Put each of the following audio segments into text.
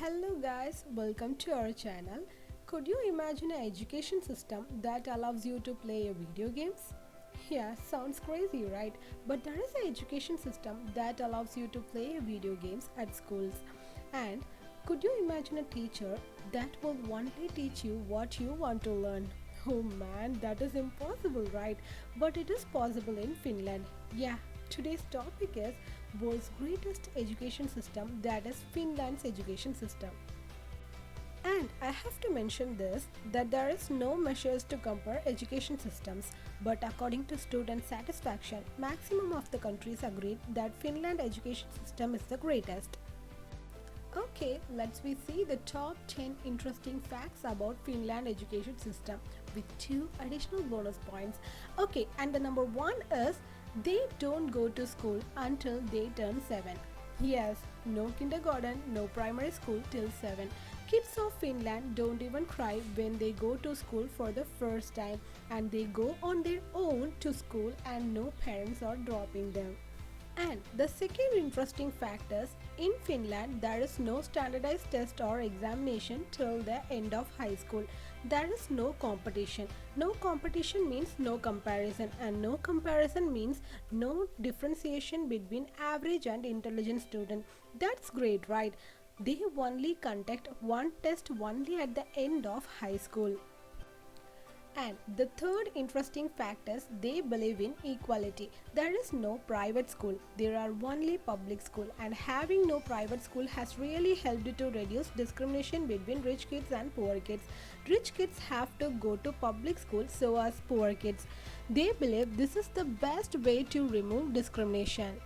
Hello guys, welcome to our channel. Could you imagine an education system that allows you to play video games? Yeah, sounds crazy, right? But there is an education system that allows you to play video games at schools. And could you imagine a teacher that will only teach you what you want to learn? Oh man, that is impossible, right? But it is possible in Finland. Yeah, today's topic is world's greatest education system, that is Finland's education system. And I have to mention this that there is no measures to compare education systems, but according to student satisfaction, maximum of the countries agreed that Finland education system is the greatest. Okay, let's we see the top 10 interesting facts about Finland education system with two additional bonus points. Okay, and the number 1 is they don't go to school until they turn 7. Yes, no kindergarten, no primary school till 7. Kids of Finland don't even cry when they go to school for the first time, and they go on their own to school and no parents are dropping them. And the second interesting fact is in Finland there is no standardized test or examination till the end of high school. There is no competition. No competition means no comparison, and no comparison means no differentiation between average and intelligent student. That's great, right? They only conduct one test only at the end of high school. And the third interesting fact is they believe in equality. There is no private school, there are only public school, and having no private school has really helped to reduce discrimination between rich kids and poor kids. Rich kids have to go to public school, so as poor kids. They believe this is the best way to remove discrimination.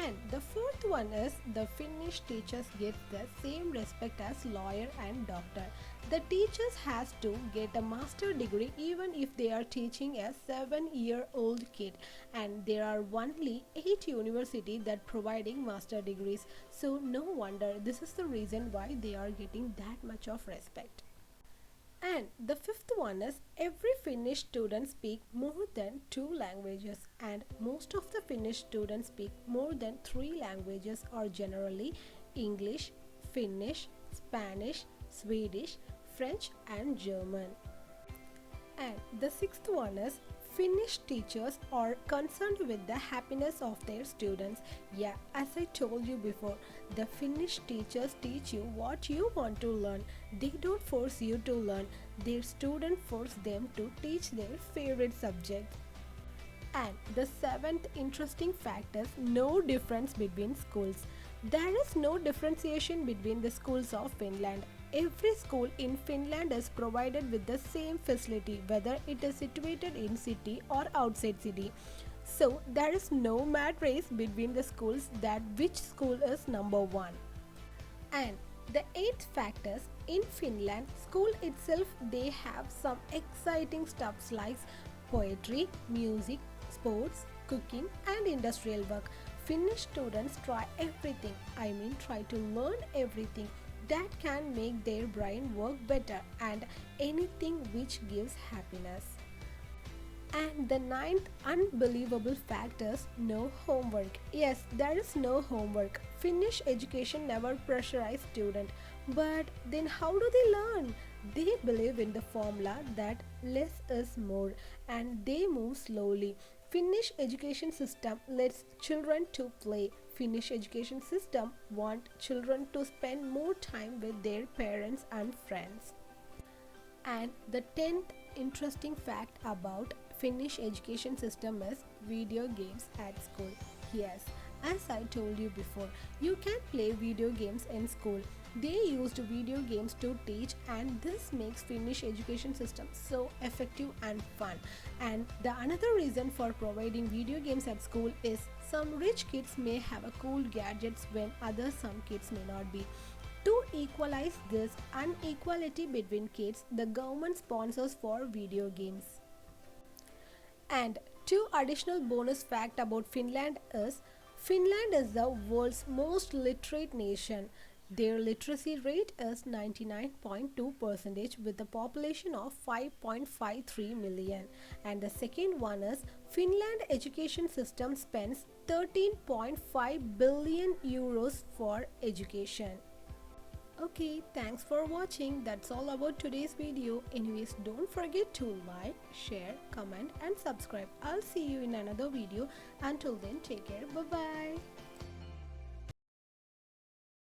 And the fourth one is the Finnish teachers get the same respect as lawyer and doctor. The teachers has to get a master degree even if they are teaching a 7-year-old kid, and there are only 8 universities that providing master degrees. So no wonder this is the reason why they are getting that much of respect. And the fifth one is every Finnish student speak more than 2 languages, and most of the Finnish students speak more than 3 languages, or generally English, Finnish, Spanish, Swedish, French and German. And the sixth one is Finnish teachers are concerned with the happiness of their students. Yeah, as I told you before, the Finnish teachers teach you what you want to learn. They don't force you to learn. Their students force them to teach their favorite subject. And the seventh interesting fact is no difference between schools. There is no differentiation between the schools of Finland. Every school in Finland is provided with the same facility, whether it is situated in city or outside city. So there is no mad race between the schools that which school is number 1. And the eighth fact is in Finland, school itself they have some exciting stuffs like poetry, music, sports, cooking and industrial work. Finnish students try everything, I mean try to learn everything that can make their brain work better, and anything which gives happiness. And the ninth unbelievable fact is no homework. Yes, there is no homework. Finnish education never pressurizes students. But then how do they learn? They believe in the formula that less is more, and they move slowly. Finnish education system lets children to play. Finnish education system want children to spend more time with their parents and friends. And the 10th interesting fact about Finnish education system is video games at school. Yes, as I told you before, you can play video games in school. They used video games to teach, and this makes Finnish education system so effective and fun. And the another reason for providing video games at school is some rich kids may have a cool gadgets when other some kids may not be. To equalize this inequality between kids, the government sponsors for video games. And two additional bonus fact about Finland is Finland is the world's most literate nation. Their literacy rate is 99.2% with a population of 5.53 million. And the second one is Finland education system spends 13.5 billion euros for education. Okay, thanks for watching. That's all about today's video. Anyways, don't forget to like, share, comment and subscribe. I'll see you in another video. Until then, take care. Bye bye.